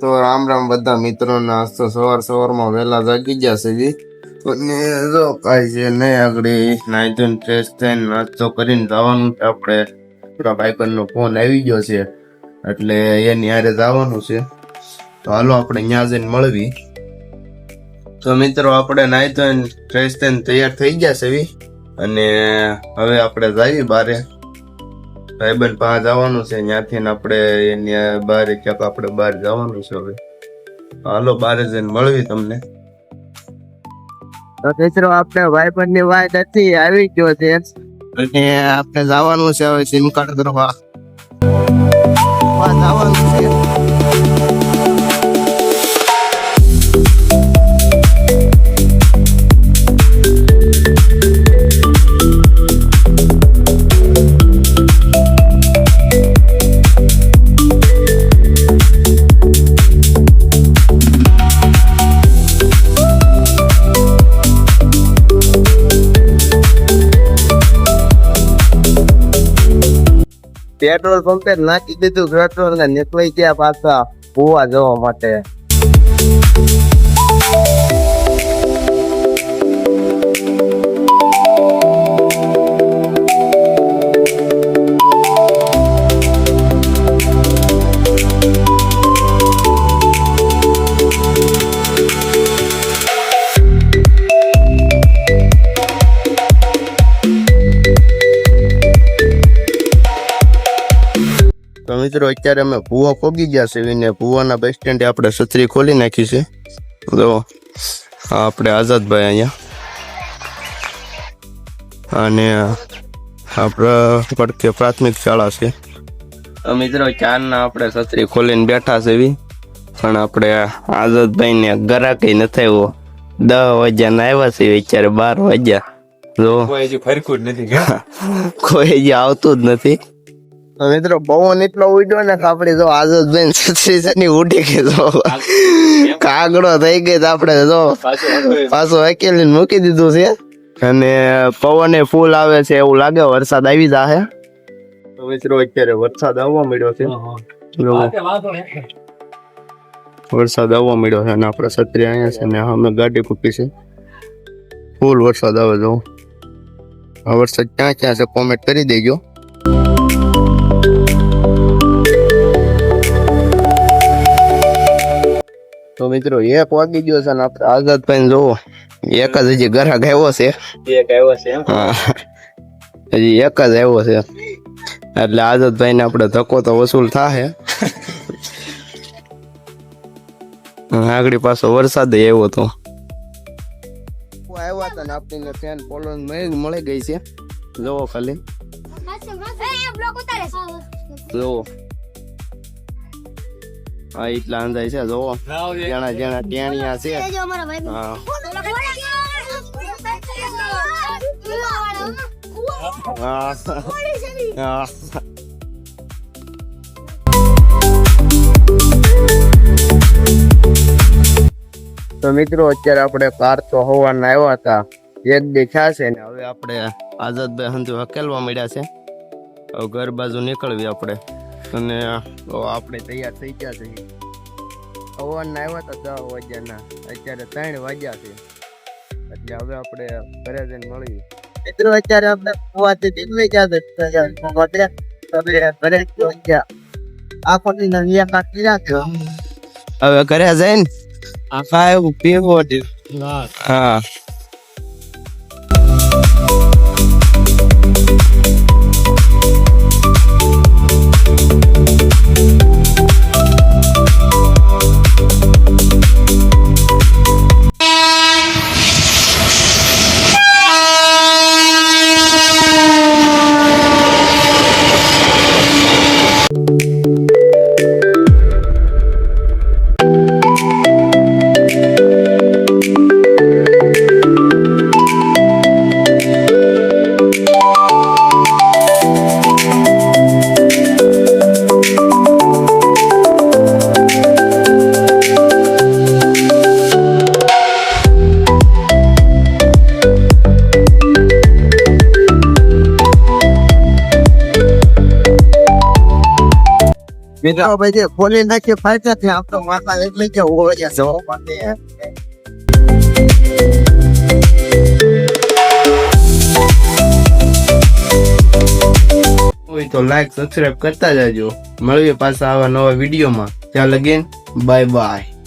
તો રામ રામ બધા મિત્રોને. આજ તો સવારમાં વહેલા જાગી ગયા છે અને જો કાંઈ છે નહીં, આગળ નાઈ ધોઈને ફ્રેશ થઈને નાસ્તો કરીને જવાનું છે. આપણે આપણા ભાઈબંધનો ફોન આવી ગયો છે એટલે એની હારે જવાનું છે. તો હાલો આપણે ત્યાં જઈને મળવી. તો મિત્રો આપણે નાઈ ધોઈને ફ્રેશ થઈને તૈયાર થઈ ગયા છે અને હવે આપણે જઈએ બારે. ભાઈબંધ પાસે જવાનું છે, ત્યાંથી આપણે એની બહાર ક્યાંક આપણે બહાર જવાનું છે. હવે હાલો બારે જઈને મળવી તમને. તો મિત્રો આપણે ભાઈબંધ ની વાત હતી આવી ગયો છે અને આપણે જવાનું છે હવે સિમ કાર્ડ કરવા જવાનું છે. પેટ્રોલ પંપે નાખી દીધું પેટ્રોલ ને નીકળી ગયા પાછા ગોવા જવા માટે. તો મિત્રો અત્યારે અમે ભૂવા પોગી ગયા છે ને ભૂવાના બસ સ્ટેન્ડે આપણે છત્રી ખોલી નાખી છે. જો આપણે આઝાદભાઈ અહીંયા અને આપણે પડકે પ્રાથમિક શાળા છે. તો મિત્રો ચારના આપણે છત્રી ખોલીને બેઠા છે પણ આપણે આઝાદભાઈને ગરાકઈ નથી આવ્યો. 10 વાગ્યાના આવ્યા છે અત્યારે 12 વાગ્યા. જો કોઈ હજી આવતું જ નથી. મિત્રો પવન એટલો ઉડ્યો ને આપડે જો આઝાદભાઈ છત્રી છે ની ઉડી ગઈ, જો કાગડો થઈ ગઈ. આપણે જો પાછો અકેલી મૂકી દીધું છે અને પવને ફૂલ આવે છે એવું લાગે વરસાદ આવી જાહે. તો મિત્રો અત્યારે વરસાદ આવવા મળ્યો છે, વરસાદ આવવા મળ્યો છે અને આપણે છત્રી અહીંયા છે ને અમે ગાડી કૂપી છે. ફૂલ વરસાદ આવે. જો આ વરસાદ ક્યાં ક્યાં છે કોમેન્ટ કરી દેજો. તો મિત્રો એક વાગી ગયો છે ને આપણે આઝાદભાઈ જોવો એક જ હજી ગ્રાહક આવ્યો છે. હજી એક જ આવ્યો છે એટલે આઝાદભાઈ ને આપણે ધક્કો તો વસૂલ થાય. આગળ પાછો વરસાદ આવ્યો હતો. આવ્યા હતા ને આપણને ફેન પોલો મળી ગઈ છે. જોવો ખાલી જોવો હા એટલા અંદાજ છે. જોવો જેણા જેણા ટેણિયા છે. તો મિત્રો અત્યારે આપણે કાર તો હોવાના આવ્યા હતા, એક દેખ્યા છે ને હવે આપણે આઝાદભાઈ હંધુ હકેલવા મળ્યા છે. હવે ઘર બાજુ નીકળવી આપણે અને આપણે તૈયાર થઈ ગયા છે. હવાના આવ્યા હતા 10 વાગ્યાના, અત્યારે 3 વાગ્યા છે એટલે હવે આપણે ઘરે જઈને મળીએ. મિત્રો અત્યારે આપણે ગોવાથી નીકળી ગયા આખો નવી કાઢી નાખ્યો. હવે ઘરે જઈને આખા એવું પીવો હા. મિત્રો ભાઈ જે ખોલી નાખી ફાયદા થી આમ તો માતા એટલે કે હોય જવા માટે હોય તો લાઈક સબસ્ક્રાઇબ કરતા જાજો. મળીએ પાછા આવા નવા વિડીયોમાં. ત્યાં લગીન બાય બાય.